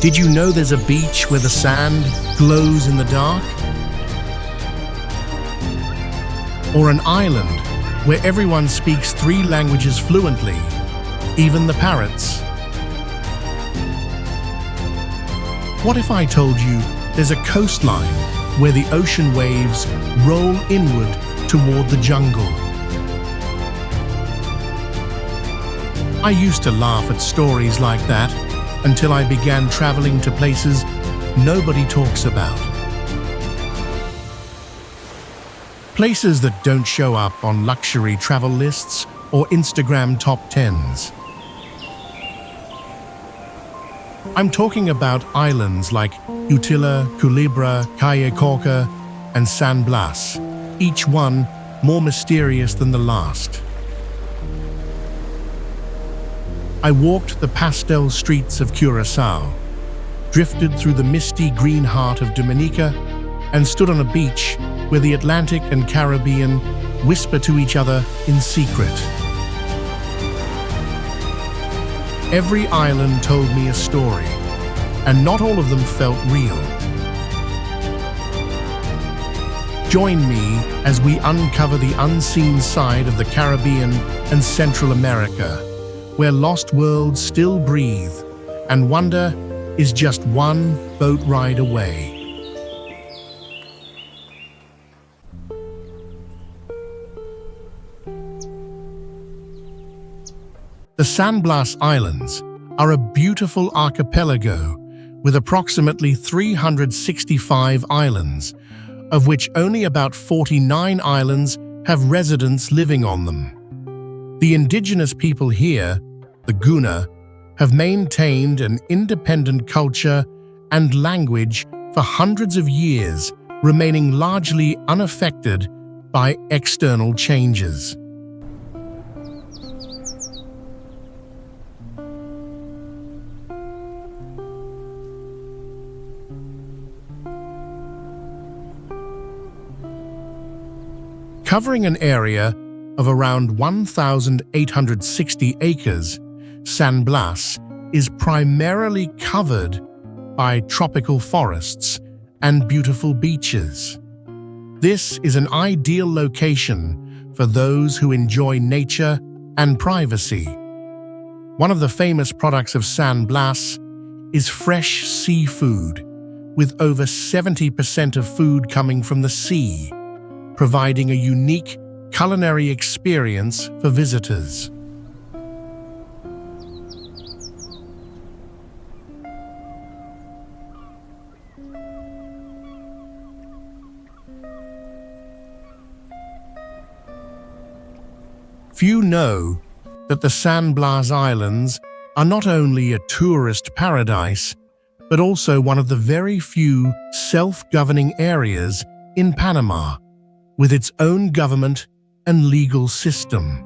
Did you know there's a beach where the sand glows in the dark? Or an island where everyone speaks 3 languages fluently, even the parrots? What if I told you there's a coastline where the ocean waves roll inward toward the jungle? I used to laugh at stories like that until I began traveling to places nobody talks about. Places that don't show up on luxury travel lists or Instagram top 10s. I'm talking about islands like Utila, Culebra, Caye Caulker, and San Blas, each one more mysterious than the last. I walked the pastel streets of Curaçao, drifted through the misty green heart of Dominica, and stood on a beach where the Atlantic and Caribbean whisper to each other in secret. Every island told me a story, and not all of them felt real. Join me as we uncover the unseen side of the Caribbean and Central America, where lost worlds still breathe, and wonder is just one boat ride away. The San Blas Islands are a beautiful archipelago with approximately 365 islands, of which only about 49 islands have residents living on them. The indigenous people here, the Guna, have maintained an independent culture and language for hundreds of years, remaining largely unaffected by external changes. Covering an area of around 1,860 acres, San Blas is primarily covered by tropical forests and beautiful beaches. This is an ideal location for those who enjoy nature and privacy. One of the famous products of San Blas is fresh seafood, with over 70% of food coming from the sea, providing a unique culinary experience for visitors. Few know that the San Blas Islands are not only a tourist paradise, but also one of the very few self-governing areas in Panama, with its own government and legal system.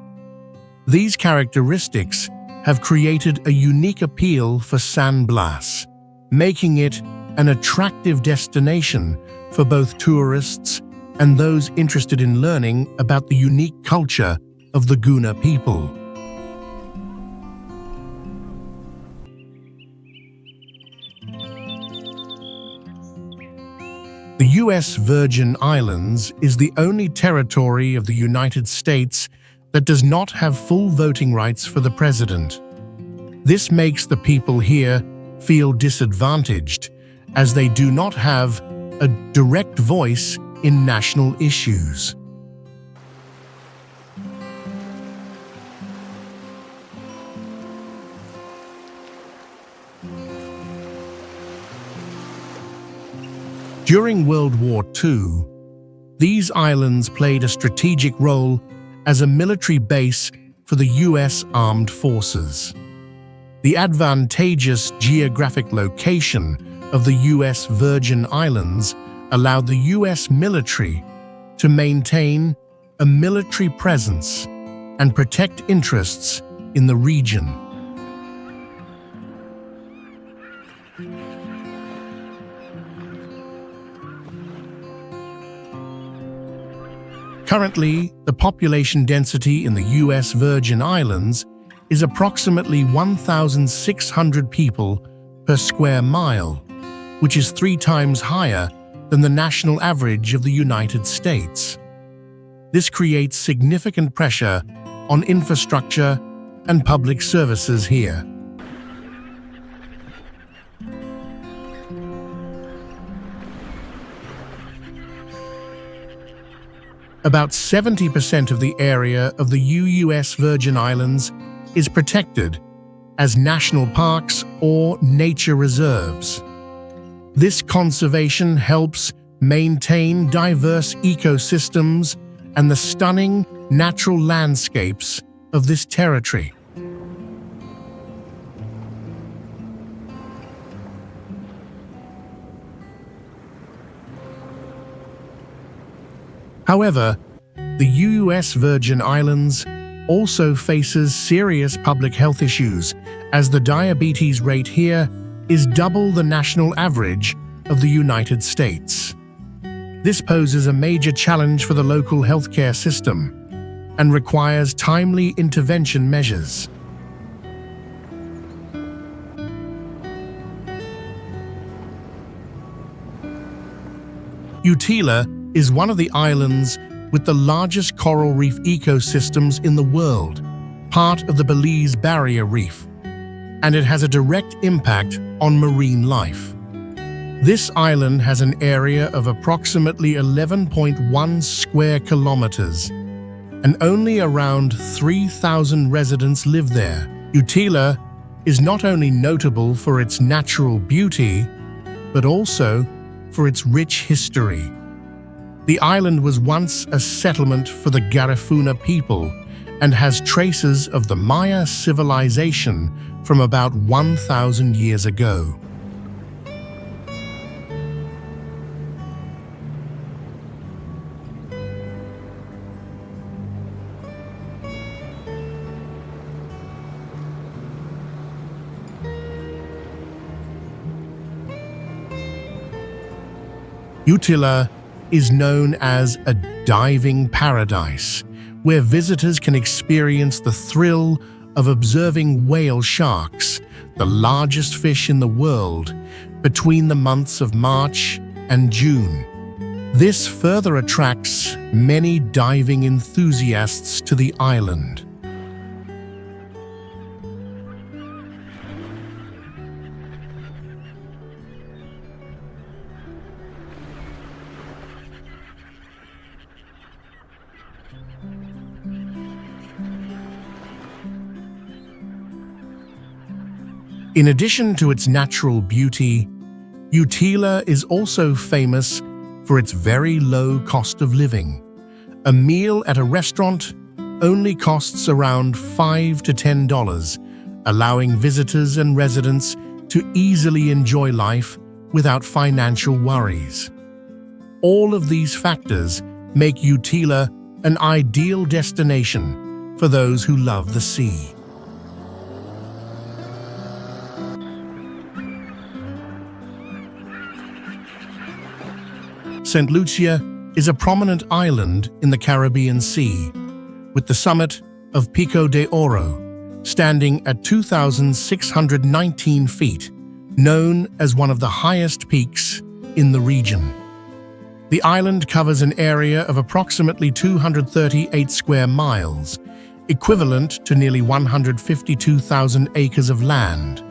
These characteristics have created a unique appeal for San Blas, making it an attractive destination for both tourists and those interested in learning about the unique culture of the Guna people. The U.S. Virgin Islands is the only territory of the United States that does not have full voting rights for the president. This makes the people here feel disadvantaged, as they do not have a direct voice in national issues. During World War II, these islands played a strategic role as a military base for the U.S. Armed Forces. The advantageous geographic location of the U.S. Virgin Islands allowed the U.S. military to maintain a military presence and protect interests in the region. Currently, the population density in the U.S. Virgin Islands is approximately 1,600 people per square mile, which is 3 times higher than the national average of the United States. This creates significant pressure on infrastructure and public services here. About 70% of the area of the U.S. Virgin Islands is protected as national parks or nature reserves. This conservation helps maintain diverse ecosystems and the stunning natural landscapes of this territory. However, the U.S. Virgin Islands also faces serious public health issues, as the diabetes rate here is double the national average of the United States. This poses a major challenge for the local healthcare system and requires timely intervention measures. Utila is one of the islands with the largest coral reef ecosystems in the world, part of the Belize Barrier Reef, and it has a direct impact on marine life. This island has an area of approximately 11.1 square kilometers, and only around 3,000 residents live there. Utila is not only notable for its natural beauty, but also for its rich history. The island was once a settlement for the Garifuna people and has traces of the Maya civilization from about 1,000 years ago. Utila is known as a diving paradise, where visitors can experience the thrill of observing whale sharks, the largest fish in the world, between the months of March and June. This further attracts many diving enthusiasts to the island. In addition to its natural beauty, Utila is also famous for its very low cost of living. A meal at a restaurant only costs around $5 to $10, allowing visitors and residents to easily enjoy life without financial worries. All of these factors make Utila an ideal destination for those who love the sea. St. Lucia is a prominent island in the Caribbean Sea, with the summit of Pico de Oro standing at 2,619 feet, known as one of the highest peaks in the region. The island covers an area of approximately 238 square miles, equivalent to nearly 152,000 acres of land,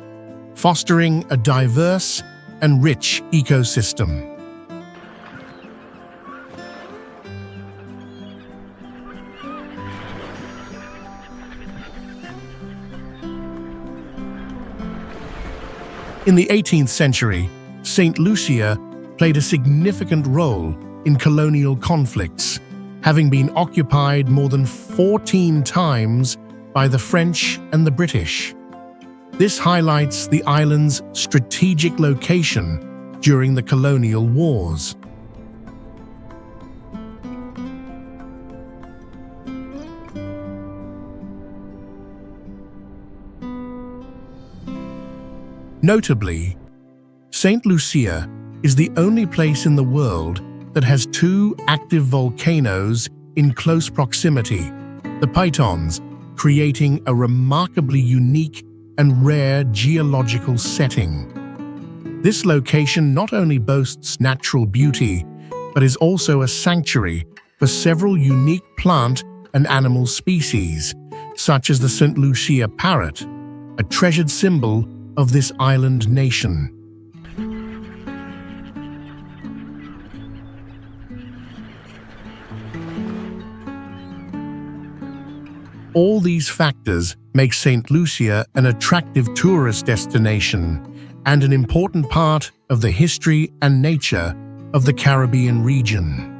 fostering a diverse and rich ecosystem. In the 18th century, St. Lucia played a significant role in colonial conflicts, having been occupied more than 14 times by the French and the British. This highlights the island's strategic location during the colonial wars. Notably, St. Lucia is the only place in the world that has 2 active volcanoes in close proximity, the Pitons, creating a remarkably unique and rare geological setting. This location not only boasts natural beauty, but is also a sanctuary for several unique plant and animal species, such as the St. Lucia parrot, a treasured symbol of this island nation. All these factors make St. Lucia an attractive tourist destination and an important part of the history and nature of the Caribbean region.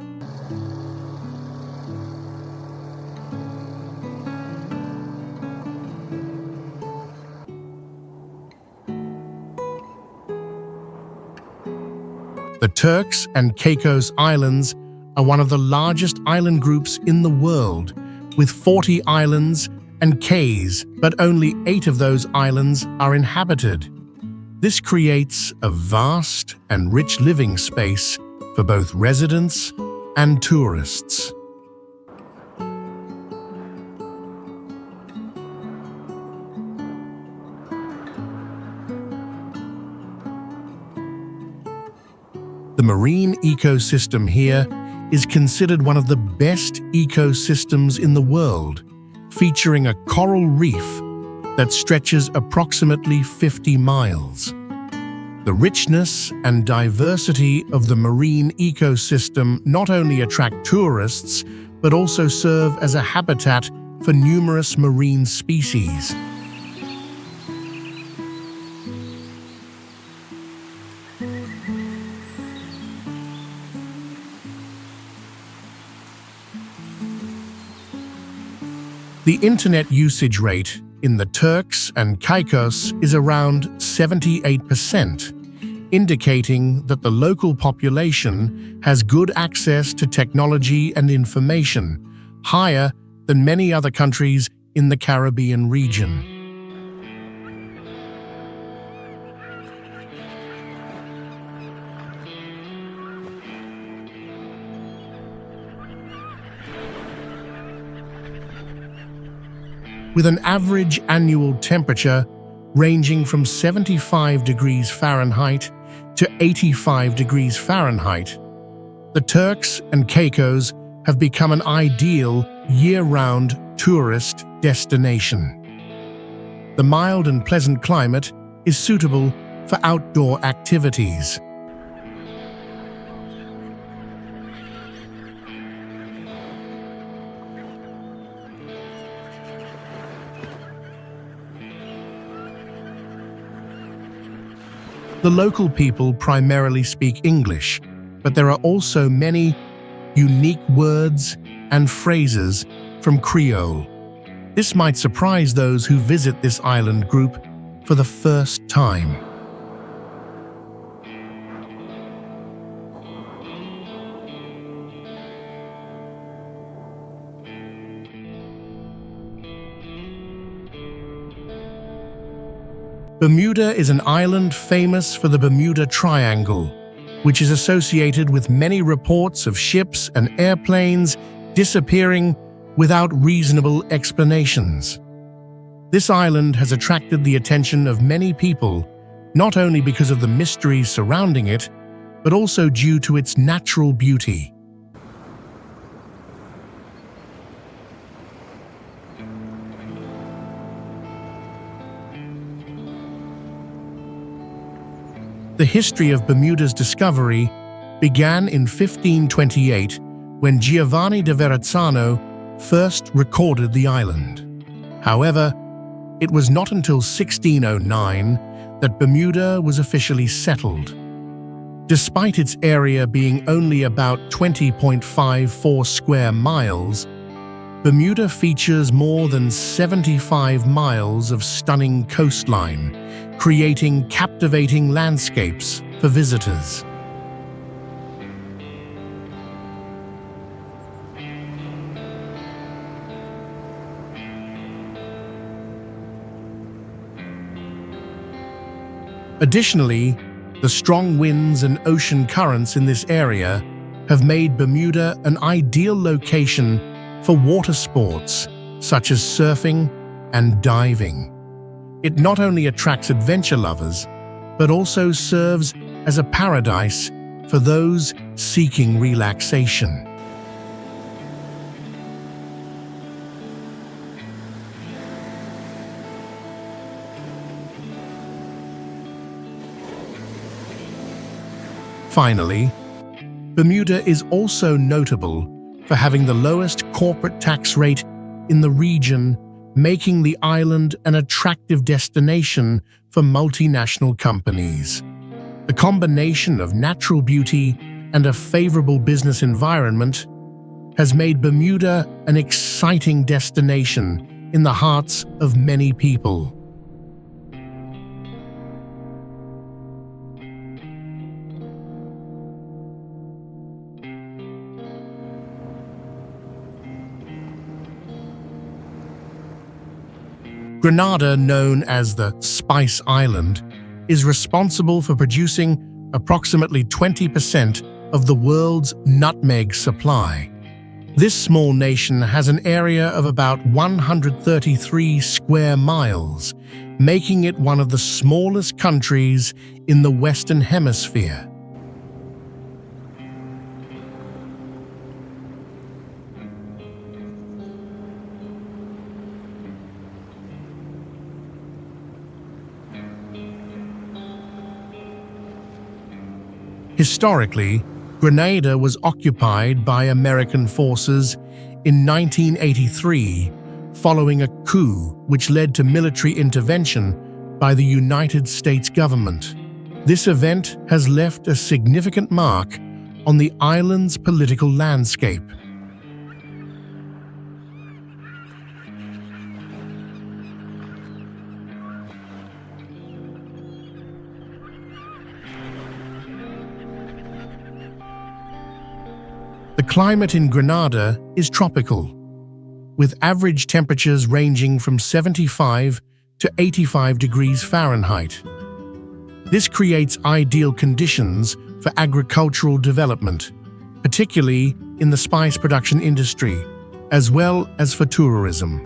The Turks and Caicos Islands are one of the largest island groups in the world, with 40 islands and cays, but only 8 of those islands are inhabited. This creates a vast and rich living space for both residents and tourists. The marine ecosystem here is considered one of the best ecosystems in the world, featuring a coral reef that stretches approximately 50 miles. The richness and diversity of the marine ecosystem not only attract tourists, but also serve as a habitat for numerous marine species. The internet usage rate in the Turks and Caicos is around 78%, indicating that the local population has good access to technology and information, higher than many other countries in the Caribbean region. With an average annual temperature ranging from 75 degrees Fahrenheit to 85 degrees Fahrenheit, the Turks and Caicos have become an ideal year-round tourist destination. The mild and pleasant climate is suitable for outdoor activities. The local people primarily speak English, but there are also many unique words and phrases from Creole. This might surprise those who visit this island group for the first time. Bermuda is an island famous for the Bermuda Triangle, which is associated with many reports of ships and airplanes disappearing without reasonable explanations. This island has attracted the attention of many people, not only because of the mysteries surrounding it, but also due to its natural beauty. The history of Bermuda's discovery began in 1528 when Giovanni da Verrazzano first recorded the island. However, it was not until 1609 that Bermuda was officially settled. Despite its area being only about 20.54 square miles, Bermuda features more than 75 miles of stunning coastline, creating captivating landscapes for visitors. Additionally, the strong winds and ocean currents in this area have made Bermuda an ideal location for water sports such as surfing and diving. It not only attracts adventure lovers, but also serves as a paradise for those seeking relaxation. Finally, Bermuda is also notable for having the lowest corporate tax rate in the region, making the island an attractive destination for multinational companies. The combination of natural beauty and a favorable business environment has made Bermuda an exciting destination in the hearts of many people. Grenada, known as the Spice Island, is responsible for producing approximately 20% of the world's nutmeg supply. This small nation has an area of about 133 square miles, making it one of the smallest countries in the Western Hemisphere. Historically, Grenada was occupied by American forces in 1983 following a coup which led to military intervention by the United States government. This event has left a significant mark on the island's political landscape. The climate in Grenada is tropical, with average temperatures ranging from 75 to 85 degrees Fahrenheit. This creates ideal conditions for agricultural development, particularly in the spice production industry, as well as for tourism.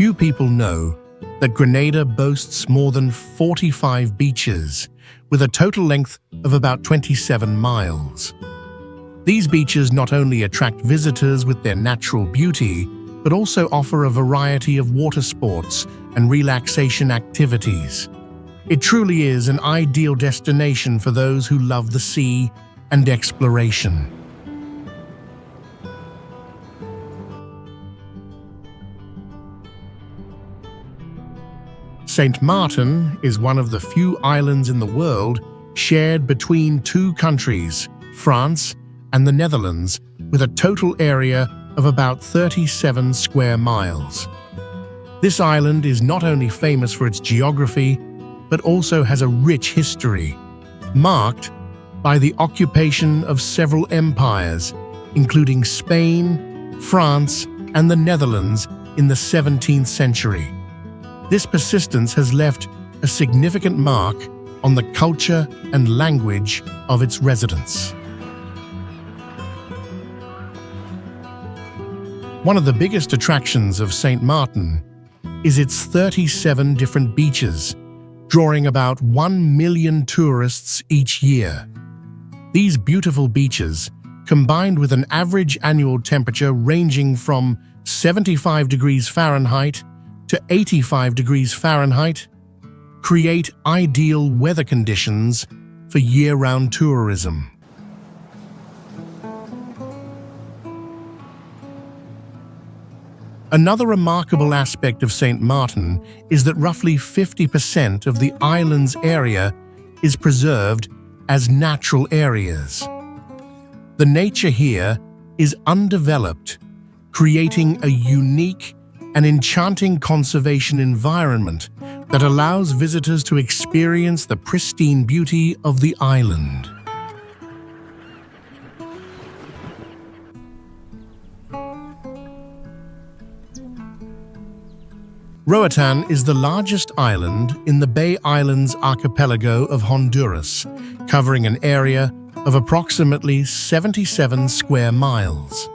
Few people know that Grenada boasts more than 45 beaches, with a total length of about 27 miles. These beaches not only attract visitors with their natural beauty, but also offer a variety of water sports and relaxation activities. It truly is an ideal destination for those who love the sea and exploration. Saint Martin is one of the few islands in the world shared between two countries, France and the Netherlands, with a total area of about 37 square miles. This island is not only famous for its geography, but also has a rich history, marked by the occupation of several empires, including Spain, France, and the Netherlands in the 17th century. This persistence has left a significant mark on the culture and language of its residents. One of the biggest attractions of Saint Martin is its 37 different beaches, drawing about 1 million tourists each year. These beautiful beaches, combined with an average annual temperature ranging from 75 degrees Fahrenheit to 85 degrees Fahrenheit, create ideal weather conditions for year-round tourism. Another remarkable aspect of Saint Martin is that roughly 50% of the island's area is preserved as natural areas. The nature here is undeveloped, creating a unique and enchanting conservation environment that allows visitors to experience the pristine beauty of the island. Roatán is the largest island in the Bay Islands archipelago of Honduras, covering an area of approximately 77 square miles.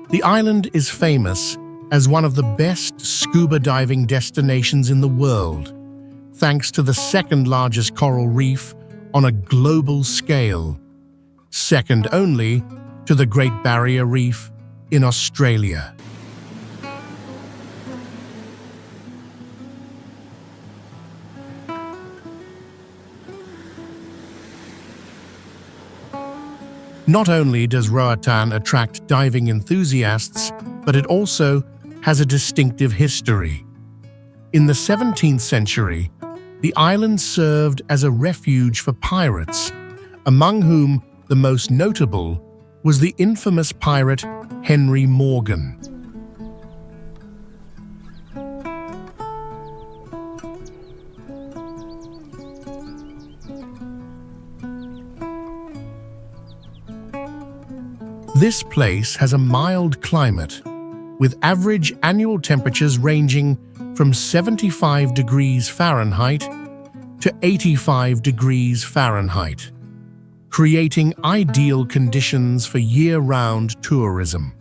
The island is famous as one of the best scuba diving destinations in the world, thanks to the second-largest coral reef on a global scale, second only to the Great Barrier Reef in Australia. Not only does Roatán attract diving enthusiasts, but it also has a distinctive history. In the 17th century, the island served as a refuge for pirates, among whom the most notable was the infamous pirate Henry Morgan. This place has a mild climate, with average annual temperatures ranging from 75 degrees Fahrenheit to 85 degrees Fahrenheit, creating ideal conditions for year-round tourism.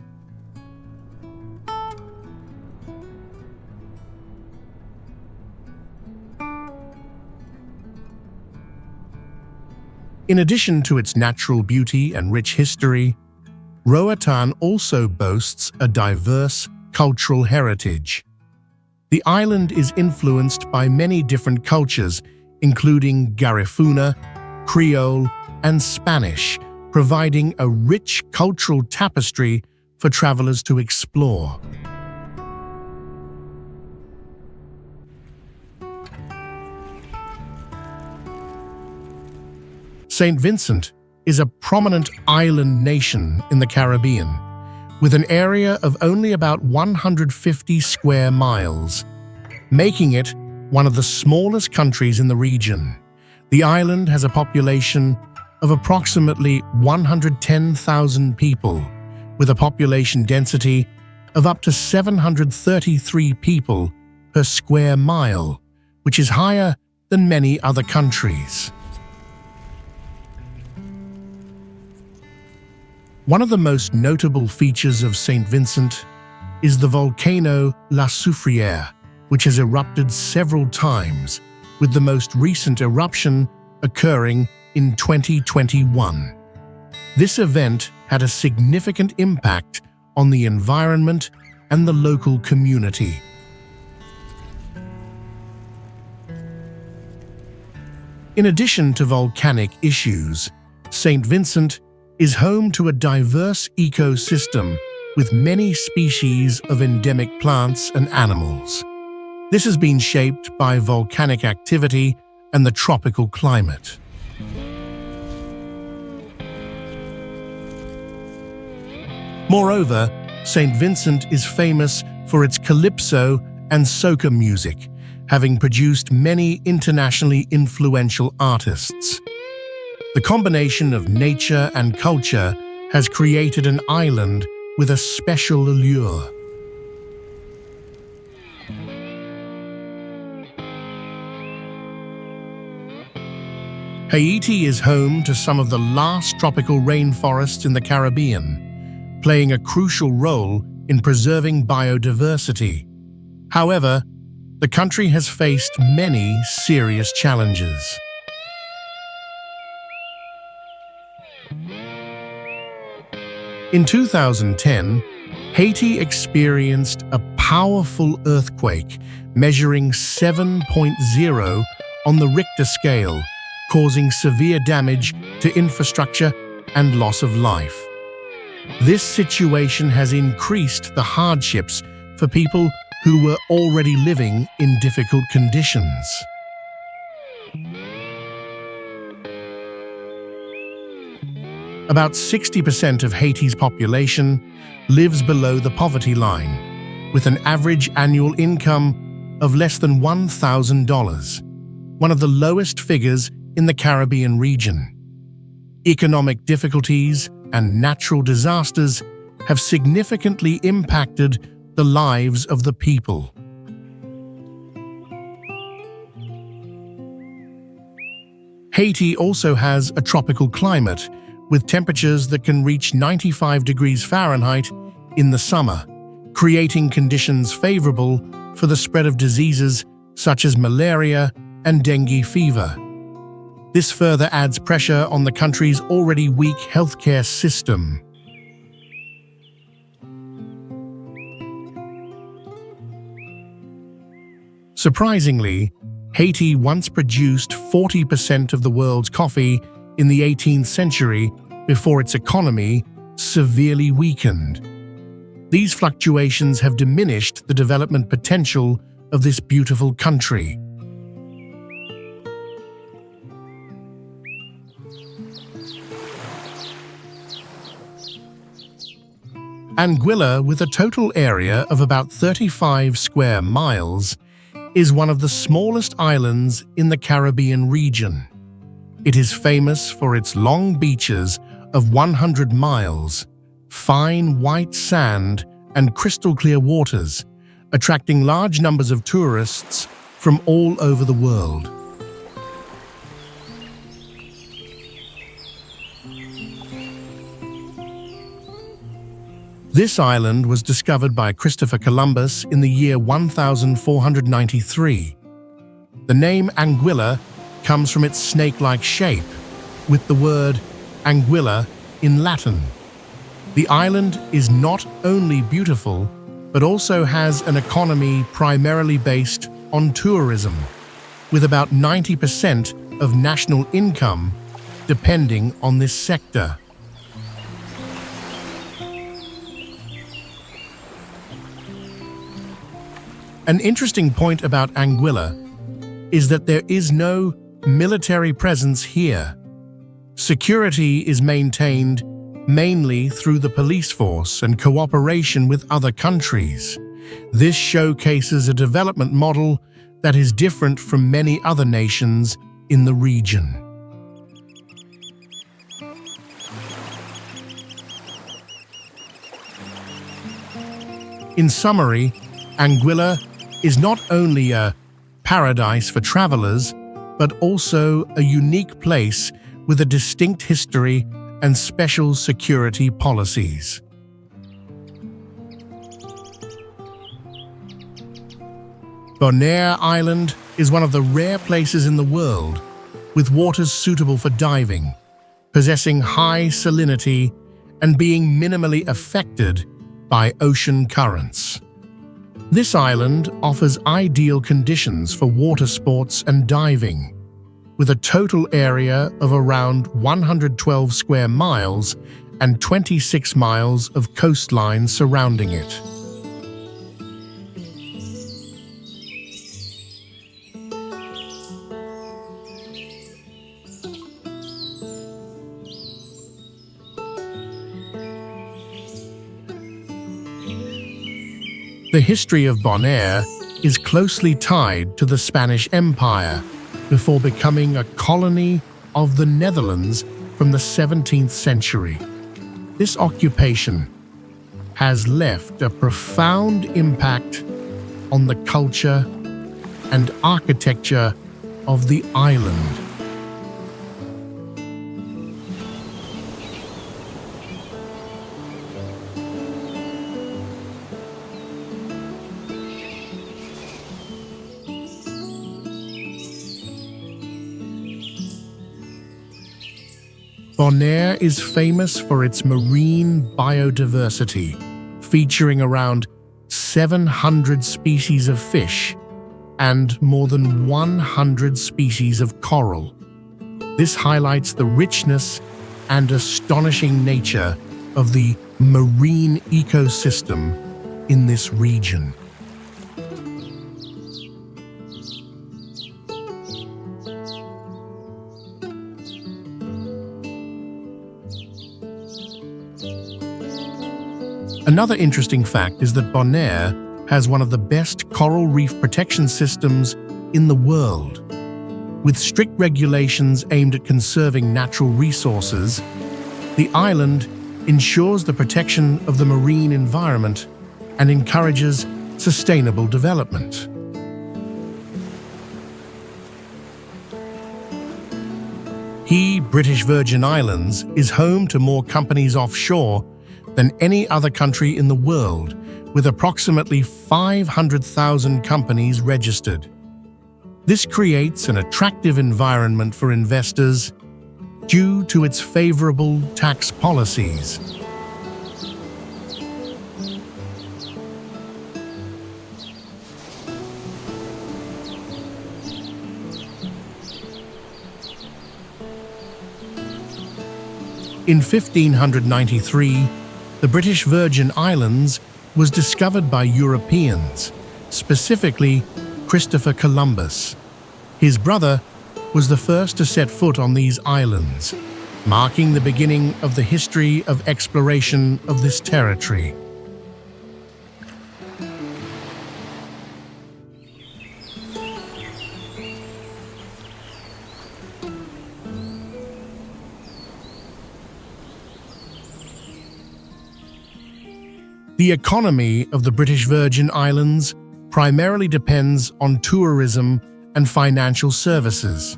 In addition to its natural beauty and rich history, Roatán also boasts a diverse cultural heritage. The island is influenced by many different cultures, including Garifuna, Creole, and Spanish, providing a rich cultural tapestry for travelers to explore. St. Vincent is a prominent island nation in the Caribbean, with an area of only about 150 square miles, making it one of the smallest countries in the region. The island has a population of approximately 110,000 people, with a population density of up to 733 people per square mile, which is higher than many other countries. One of the most notable features of St. Vincent is the volcano La Soufrière, which has erupted several times, with the most recent eruption occurring in 2021. This event had a significant impact on the environment and the local community. In addition to volcanic issues, St. Vincent is home to a diverse ecosystem with many species of endemic plants and animals. This has been shaped by volcanic activity and the tropical climate. Moreover, St. Vincent is famous for its calypso and soca music, having produced many internationally influential artists. The combination of nature and culture has created an island with a special allure. Haiti is home to some of the last tropical rainforests in the Caribbean, playing a crucial role in preserving biodiversity. However, the country has faced many serious challenges. In 2010, Haiti experienced a powerful earthquake measuring 7.0 on the Richter scale, causing severe damage to infrastructure and loss of life. This situation has increased the hardships for people who were already living in difficult conditions. About 60% of Haiti's population lives below the poverty line, with an average annual income of less than $1,000, one of the lowest figures in the Caribbean region. Economic difficulties and natural disasters have significantly impacted the lives of the people. Haiti also has a tropical climate, with temperatures that can reach 95 degrees Fahrenheit in the summer, creating conditions favorable for the spread of diseases such as malaria and dengue fever. This further adds pressure on the country's already weak healthcare system. Surprisingly, Haiti once produced 40% of the world's coffee in the 18th century before its economy severely weakened. These fluctuations have diminished the development potential of this beautiful country. Anguilla, with a total area of about 35 square miles, is one of the smallest islands in the Caribbean region. It is famous for its long beaches of 100 miles, fine white sand, and crystal-clear waters, attracting large numbers of tourists from all over the world. This island was discovered by Christopher Columbus in the year 1493. The name Anguilla comes from its snake-like shape, with the word Anguilla in Latin. The island is not only beautiful, but also has an economy primarily based on tourism, with about 90% of national income depending on this sector. An interesting point about Anguilla is that there is no military presence here. Security is maintained mainly through the police force and cooperation with other countries. This showcases a development model that is different from many other nations in the region. In summary, Anguilla is not only a paradise for travelers, but also a unique place with a distinct history and special security policies. Bonaire Island is one of the rare places in the world with waters suitable for diving, possessing high salinity and being minimally affected by ocean currents. This island offers ideal conditions for water sports and diving, with a total area of around 112 square miles and 26 miles of coastline surrounding it. The history of Bonaire is closely tied to the Spanish Empire before becoming a colony of the Netherlands from the 17th century. This occupation has left a profound impact on the culture and architecture of the island. Bonaire is famous for its marine biodiversity, featuring around 700 species of fish and more than 100 species of coral. This highlights the richness and astonishing nature of the marine ecosystem in this region. Another interesting fact is that Bonaire has one of the best coral reef protection systems in the world. With strict regulations aimed at conserving natural resources, the island ensures the protection of the marine environment and encourages sustainable development. British Virgin Islands, is home to more companies offshore than any other country in the world, with approximately 500,000 companies registered. This creates an attractive environment for investors due to its favorable tax policies. In 1593, the British Virgin Islands was discovered by Europeans, specifically Christopher Columbus. His brother was the first to set foot on these islands, marking the beginning of the history of exploration of this territory. The economy of the British Virgin Islands primarily depends on tourism and financial services.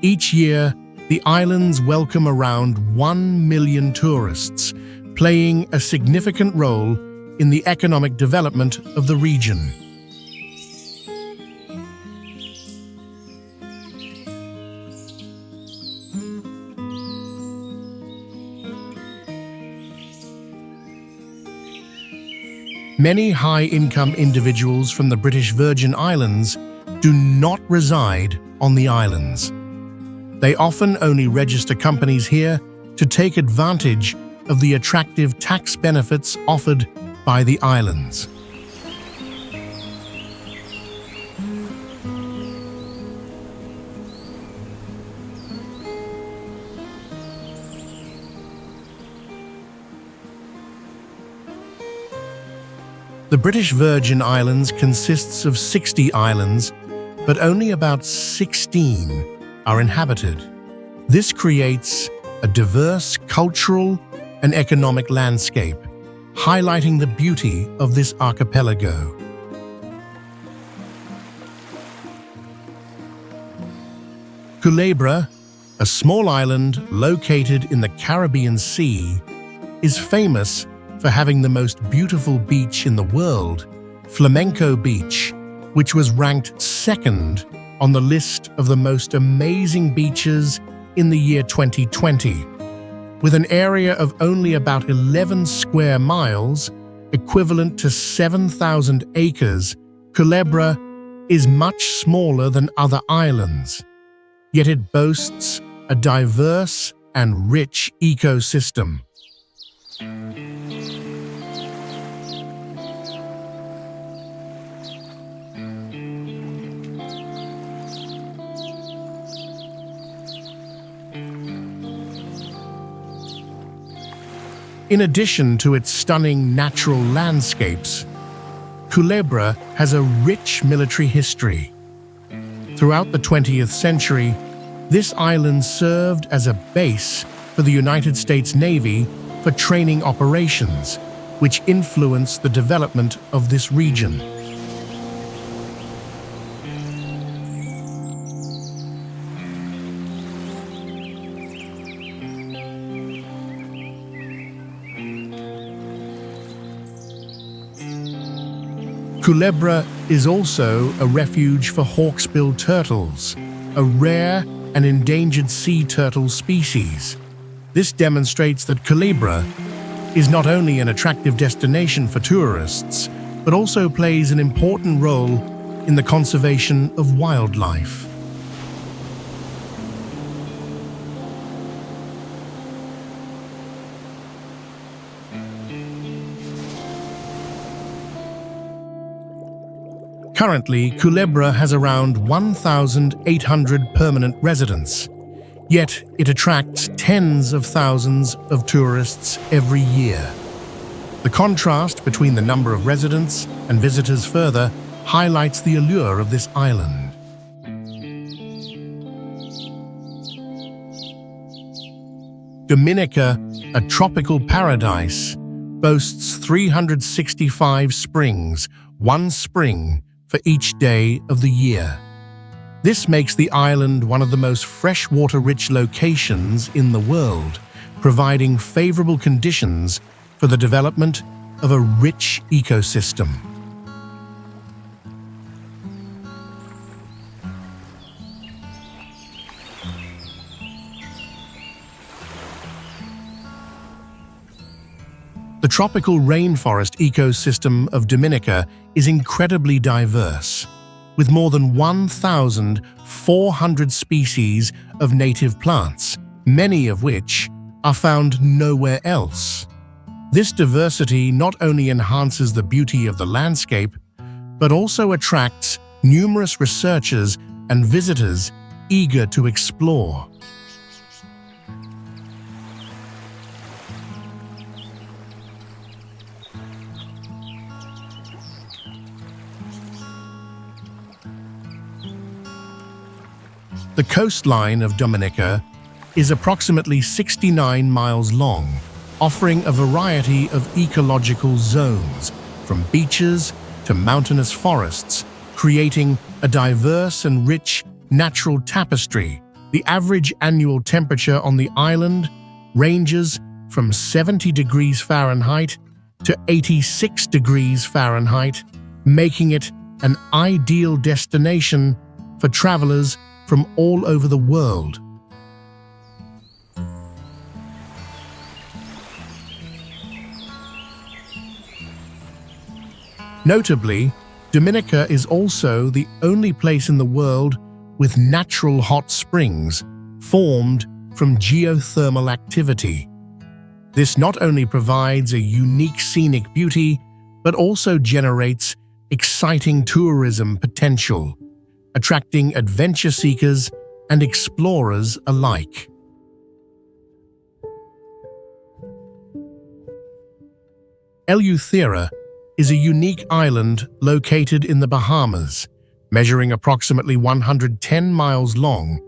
Each year, the islands welcome around 1 million tourists, playing a significant role in the economic development of the region. Many high-income individuals from the British Virgin Islands do not reside on the islands. They often only register companies here to take advantage of the attractive tax benefits offered by the islands. The British Virgin Islands consists of 60 islands, but only about 16 are inhabited. This creates a diverse cultural and economic landscape, highlighting the beauty of this archipelago. Culebra, a small island located in the Caribbean Sea, is famous for having the most beautiful beach in the world, Flamenco Beach, which was ranked second on the list of the most amazing beaches in the year 2020. With an area of only about 11 square miles, equivalent to 7,000 acres, Culebra is much smaller than other islands, yet it boasts a diverse and rich ecosystem. In addition to its stunning natural landscapes, Culebra has a rich military history. Throughout the 20th century, this island served as a base for the United States Navy for training operations, which influenced the development of this region. Culebra is also a refuge for hawksbill turtles, a rare and endangered sea turtle species. This demonstrates that Culebra is not only an attractive destination for tourists, but also plays an important role in the conservation of wildlife. Currently, Culebra has around 1,800 permanent residents, yet it attracts tens of thousands of tourists every year. The contrast between the number of residents and visitors further highlights the allure of this island. Dominica, a tropical paradise, boasts 365 springs, one spring for each day of the year. This makes the island one of the most freshwater-rich locations in the world, providing favorable conditions for the development of a rich ecosystem. The tropical rainforest ecosystem of Dominica is incredibly diverse, with more than 1,400 species of native plants, many of which are found nowhere else. This diversity not only enhances the beauty of the landscape, but also attracts numerous researchers and visitors eager to explore. The coastline of Dominica is approximately 69 miles long, offering a variety of ecological zones, from beaches to mountainous forests, creating a diverse and rich natural tapestry. The average annual temperature on the island ranges from 70 degrees Fahrenheit to 86 degrees Fahrenheit, making it an ideal destination for travelers from all over the world. Notably, Dominica is also the only place in the world with natural hot springs formed from geothermal activity. This not only provides a unique scenic beauty, but also generates exciting tourism potential, attracting adventure seekers and explorers alike. Eleuthera is a unique island located in the Bahamas, measuring approximately 110 miles long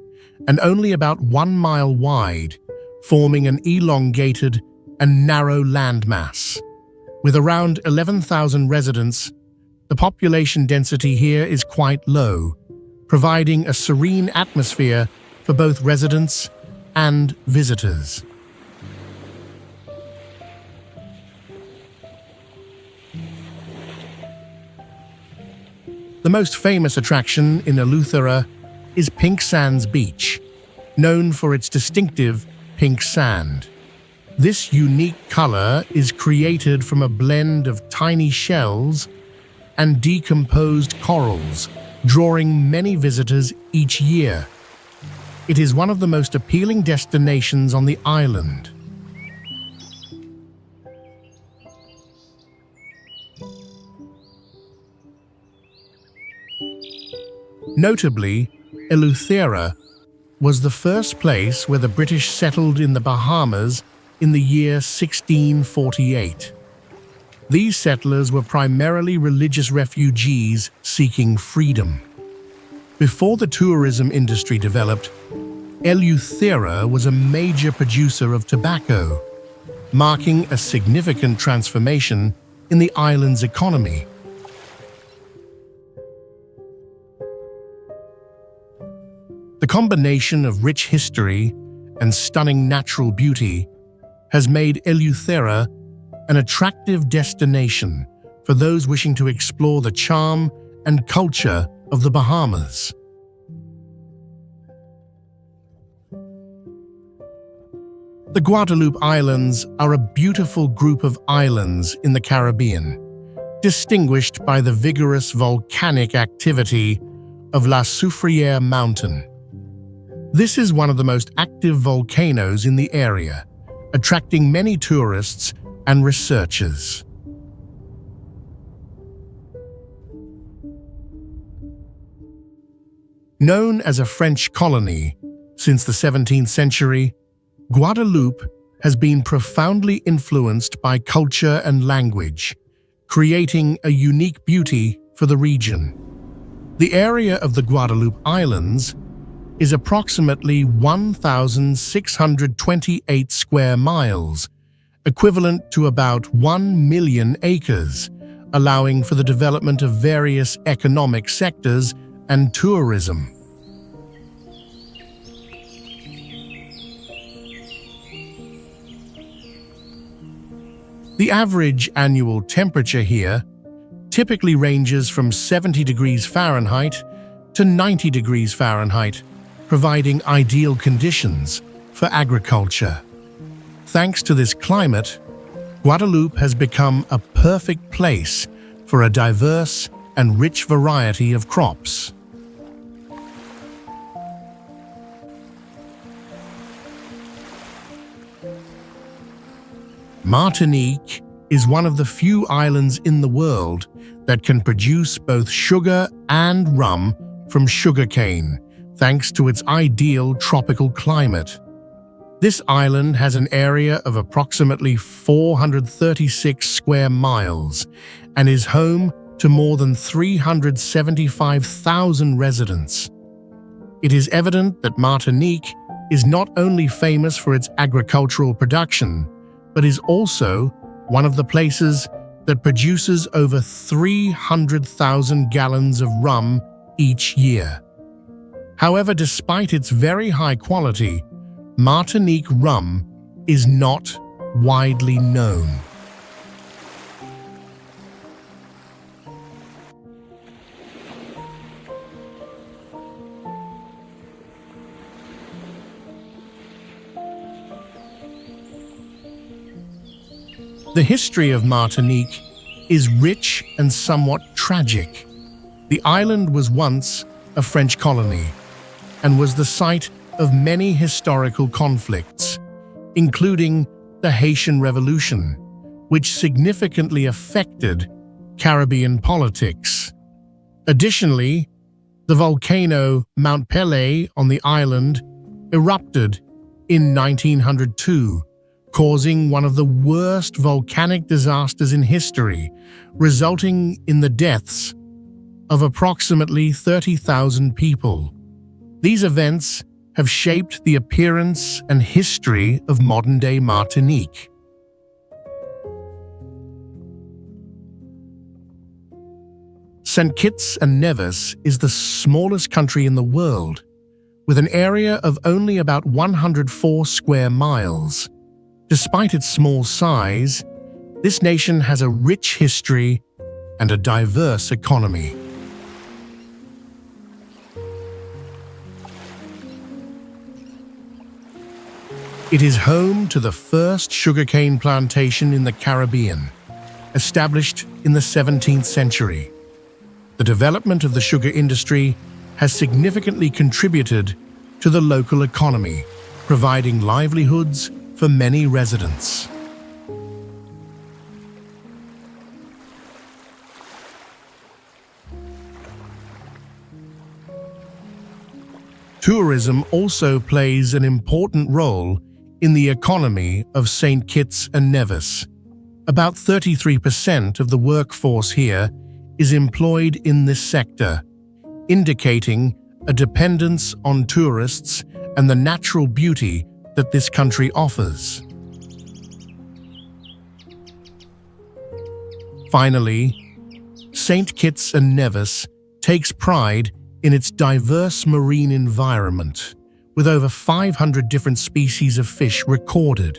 and only about 1 mile wide, forming an elongated and narrow landmass. With around 11,000 residents, the population density here is quite low, providing a serene atmosphere for both residents and visitors. The most famous attraction in Eleuthera is Pink Sands Beach, known for its distinctive pink sand. This unique color is created from a blend of tiny shells and decomposed corals, drawing many visitors each year. It is one of the most appealing destinations on the island. Notably, Eleuthera was the first place where the British settled in the Bahamas in the year 1648. These settlers were primarily religious refugees seeking freedom. Before the tourism industry developed, Eleuthera was a major producer of tobacco, marking a significant transformation in the island's economy. The combination of rich history and stunning natural beauty has made Eleuthera an attractive destination for those wishing to explore the charm and culture of the Bahamas. The Guadeloupe Islands are a beautiful group of islands in the Caribbean, distinguished by the vigorous volcanic activity of La Soufrière Mountain. This is one of the most active volcanoes in the area, attracting many tourists and researchers. Known as a French colony since the 17th century, Guadeloupe has been profoundly influenced by culture and language, creating a unique beauty for the region. The area of the Guadeloupe Islands is approximately 1,628 square miles, equivalent to about 1 million acres, allowing for the development of various economic sectors and tourism. The average annual temperature here typically ranges from 70 degrees Fahrenheit to 90 degrees Fahrenheit, providing ideal conditions for agriculture. Thanks to this climate, Guadeloupe has become a perfect place for a diverse and rich variety of crops. Martinique is one of the few islands in the world that can produce both sugar and rum from sugarcane, thanks to its ideal tropical climate. This island has an area of approximately 436 square miles and is home to more than 375,000 residents. It is evident that Martinique is not only famous for its agricultural production, but is also one of the places that produces over 300,000 gallons of rum each year. However, despite its very high quality, Martinique rum is not widely known. The history of Martinique is rich and somewhat tragic. The island was once a French colony and was the site of many historical conflicts, including the Haitian Revolution, which significantly affected Caribbean politics. Additionally, the volcano Mount Pelée on the island erupted in 1902, causing one of the worst volcanic disasters in history, resulting in the deaths of approximately 30,000 people. These events have shaped the appearance and history of modern-day Martinique. St. Kitts and Nevis is the smallest country in the world, with an area of only about 104 square miles. Despite its small size, this nation has a rich history and a diverse economy. It is home to the first sugarcane plantation in the Caribbean, established in the 17th century. The development of the sugar industry has significantly contributed to the local economy, providing livelihoods for many residents. Tourism also plays an important role in the economy of St. Kitts and Nevis. About 33% of the workforce here is employed in this sector, indicating a dependence on tourists and the natural beauty that this country offers. Finally, St. Kitts and Nevis takes pride in its diverse marine environment, with over 500 different species of fish recorded.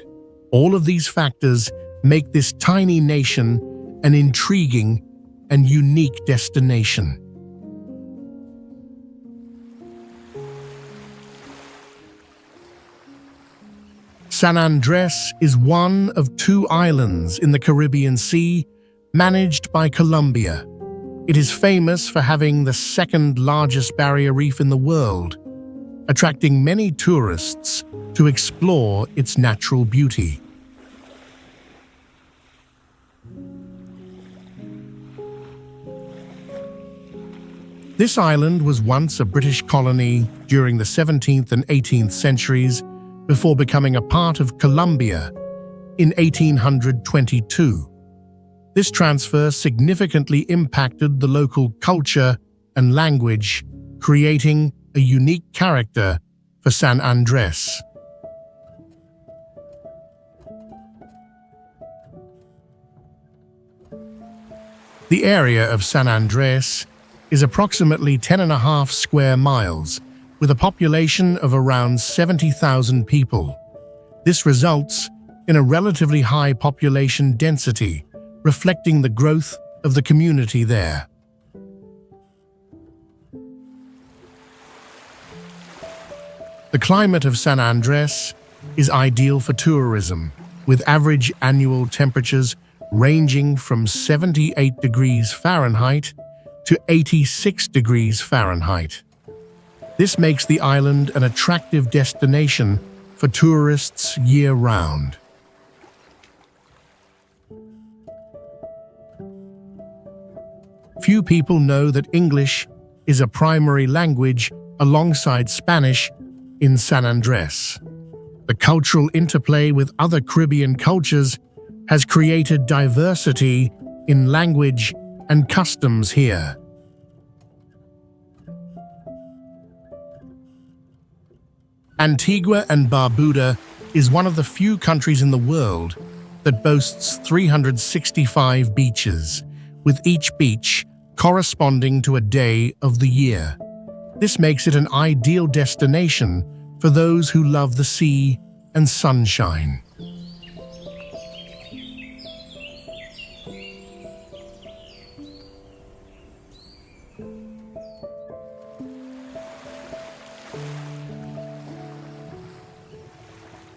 All of these factors make this tiny nation an intriguing and unique destination. San Andrés is one of 2 islands in the Caribbean Sea managed by Colombia. It is famous for having the second largest barrier reef in the world, attracting many tourists to explore its natural beauty. This island was once a British colony during the 17th and 18th centuries before becoming a part of Colombia in 1822. This transfer significantly impacted the local culture and language, creating a unique character for San Andrés. The area of San Andrés is approximately 10.5 square miles, with a population of around 70,000 people. This results in a relatively high population density, reflecting the growth of the community there. The climate of San Andrés is ideal for tourism, with average annual temperatures ranging from 78 degrees Fahrenheit to 86 degrees Fahrenheit. This makes the island an attractive destination for tourists year-round. Few people know that English is a primary language alongside Spanish in San Andrés. The cultural interplay with other Caribbean cultures has created diversity in language and customs here. Antigua and Barbuda is one of the few countries in the world that boasts 365 beaches, with each beach corresponding to a day of the year. This makes it an ideal destination for those who love the sea and sunshine.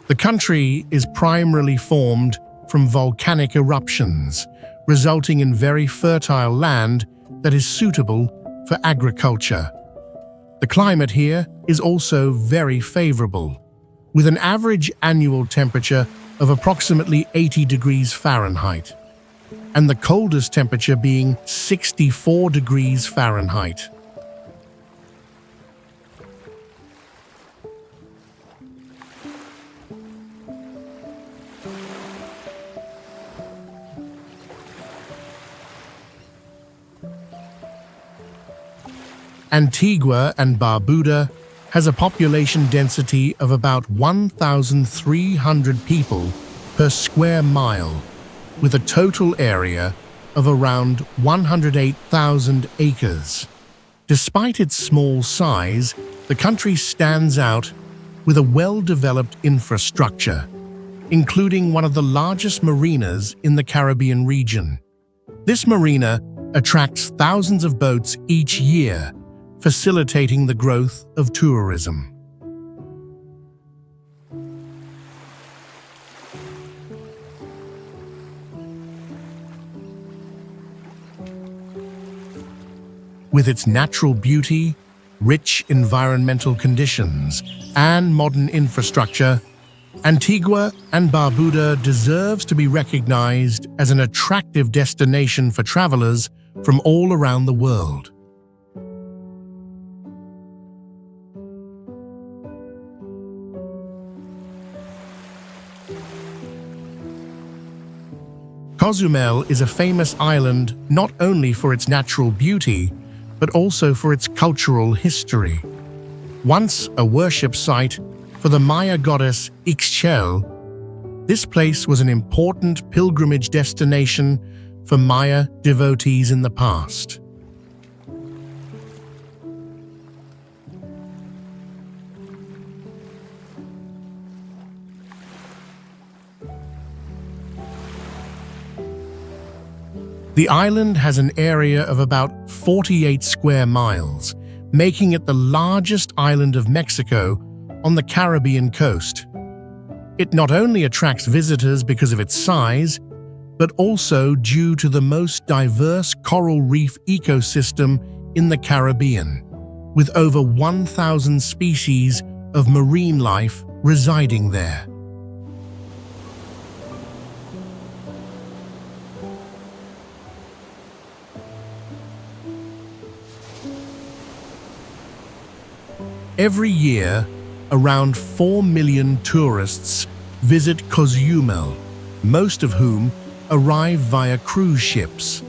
The country is primarily formed from volcanic eruptions, resulting in very fertile land that is suitable for agriculture. The climate here is also very favorable, with an average annual temperature of approximately 80 degrees Fahrenheit, and the coldest temperature being 64 degrees Fahrenheit. Antigua and Barbuda has a population density of about 1,300 people per square mile, with a total area of around 108,000 acres. Despite its small size, the country stands out with a well-developed infrastructure, including one of the largest marinas in the Caribbean region. This marina attracts thousands of boats each year, facilitating the growth of tourism. With its natural beauty, rich environmental conditions, and modern infrastructure, Antigua and Barbuda deserves to be recognized as an attractive destination for travelers from all around the world. Cozumel is a famous island not only for its natural beauty, but also for its cultural history. Once a worship site for the Maya goddess Ixchel, this place was an important pilgrimage destination for Maya devotees in the past. The island has an area of about 48 square miles, making it the largest island of Mexico on the Caribbean coast. It not only attracts visitors because of its size, but also due to the most diverse coral reef ecosystem in the Caribbean, with over 1,000 species of marine life residing there. Every year, around 4 million tourists visit Cozumel, most of whom arrive via cruise ships.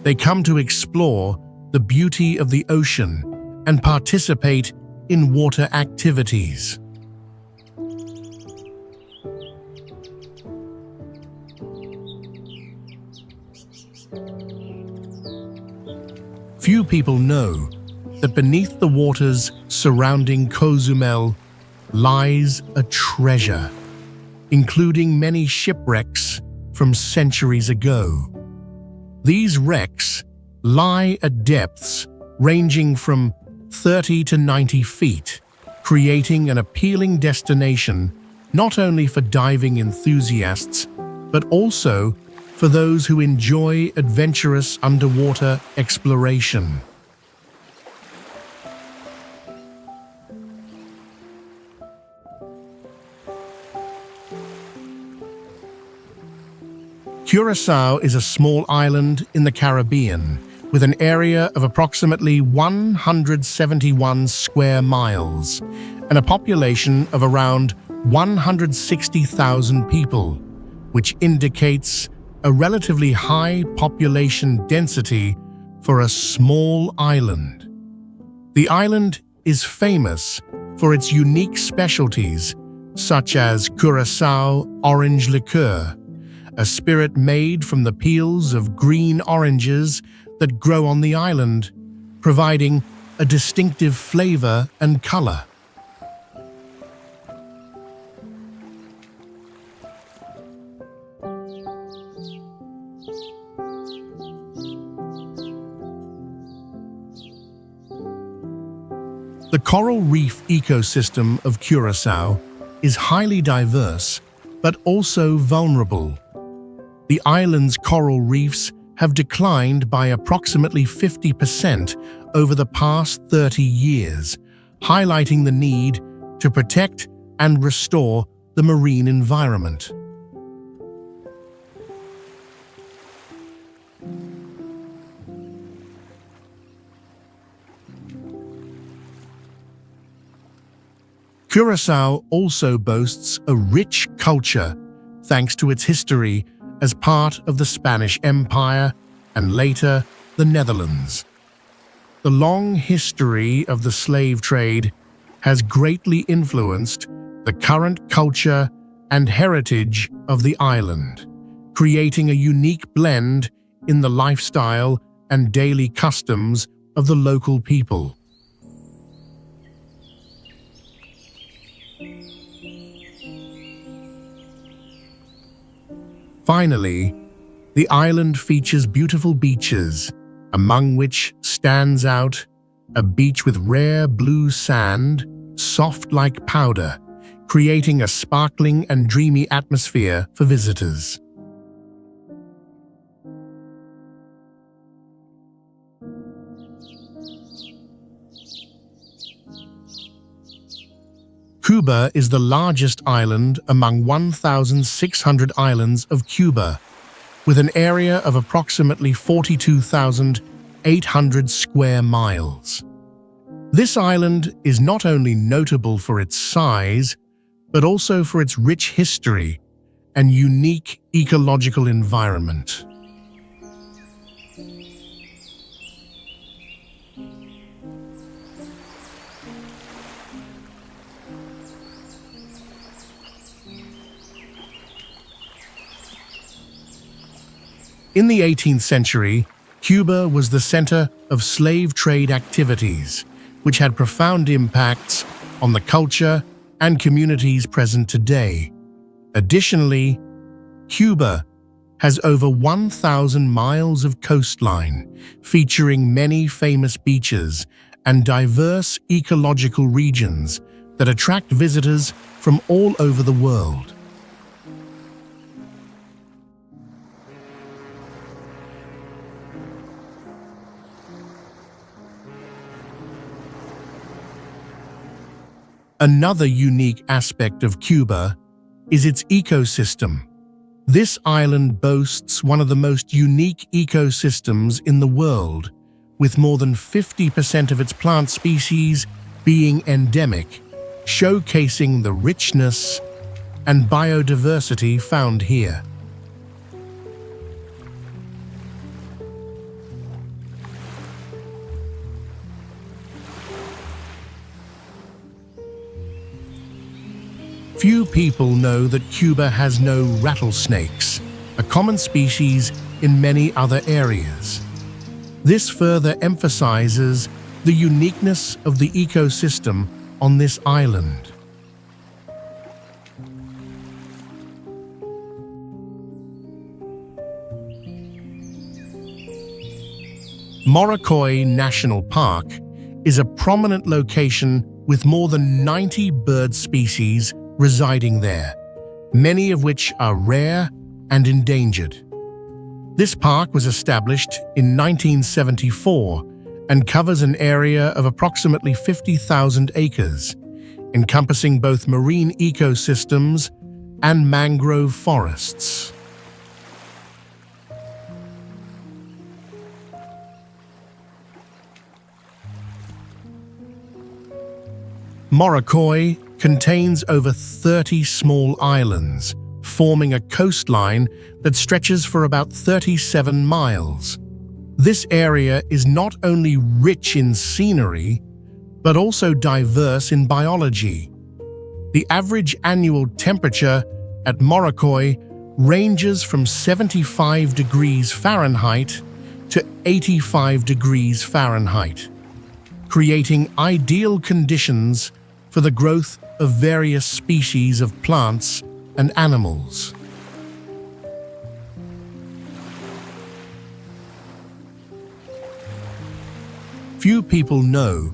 They come to explore the beauty of the ocean and participate in water activities. Few people know that beneath the waters surrounding Cozumel lies a treasure. including many shipwrecks from centuries ago. These wrecks lie at depths ranging from 30 to 90 feet, creating an appealing destination not only for diving enthusiasts, but also for those who enjoy adventurous underwater exploration. Curaçao is a small island in the Caribbean with an area of approximately 171 square miles and a population of around 160,000 people, which indicates a relatively high population density for a small island. The island is famous for its unique specialties, such as Curaçao orange liqueur, a spirit made from the peels of green oranges that grow on the island, providing a distinctive flavor and color. The coral reef ecosystem of Curaçao is highly diverse, but also vulnerable. The island's coral reefs have declined by approximately 50% over the past 30 years, highlighting the need to protect and restore the marine environment. Curaçao also boasts a rich culture thanks to its history as part of the Spanish Empire and later the Netherlands. The long history of the slave trade has greatly influenced the current culture and heritage of the island, creating a unique blend in the lifestyle and daily customs of the local people. Finally, the island features beautiful beaches, among which stands out a beach with rare blue sand, soft like powder, creating a sparkling and dreamy atmosphere for visitors. Cuba is the largest island among 1,600 islands of Cuba, with an area of approximately 42,800 square miles. This island is not only notable for its size, but also for its rich history and unique ecological environment. In the 18th century, Cuba was the center of slave trade activities, which had profound impacts on the culture and communities present today. Additionally, Cuba has over 1,000 miles of coastline, featuring many famous beaches and diverse ecological regions that attract visitors from all over the world. Another unique aspect of Cuba is its ecosystem. This island boasts one of the most unique ecosystems in the world, with more than 50% of its plant species being endemic, showcasing the richness and biodiversity found here. Few people know that Cuba has no rattlesnakes, a common species in many other areas. This further emphasizes the uniqueness of the ecosystem on this island. Morocoy National Park is a prominent location with more than 90 bird species residing there, many of which are rare and endangered. This park was established in 1974 and covers an area of approximately 50,000 acres, encompassing both marine ecosystems and mangrove forests. Morocoy contains over 30 small islands, forming a coastline that stretches for about 37 miles. This area is not only rich in scenery, but also diverse in biology. The average annual temperature at Morocoy ranges from 75 degrees Fahrenheit to 85 degrees Fahrenheit, creating ideal conditions for the growth of various species of plants and animals. Few people know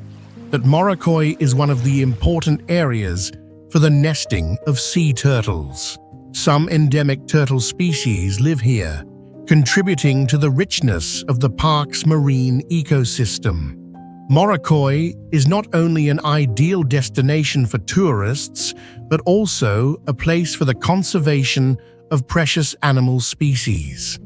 that Morocoy is one of the important areas for the nesting of sea turtles. Some endemic turtle species live here, contributing to the richness of the park's marine ecosystem. Morocoy is not only an ideal destination for tourists, but also a place for the conservation of precious animal species.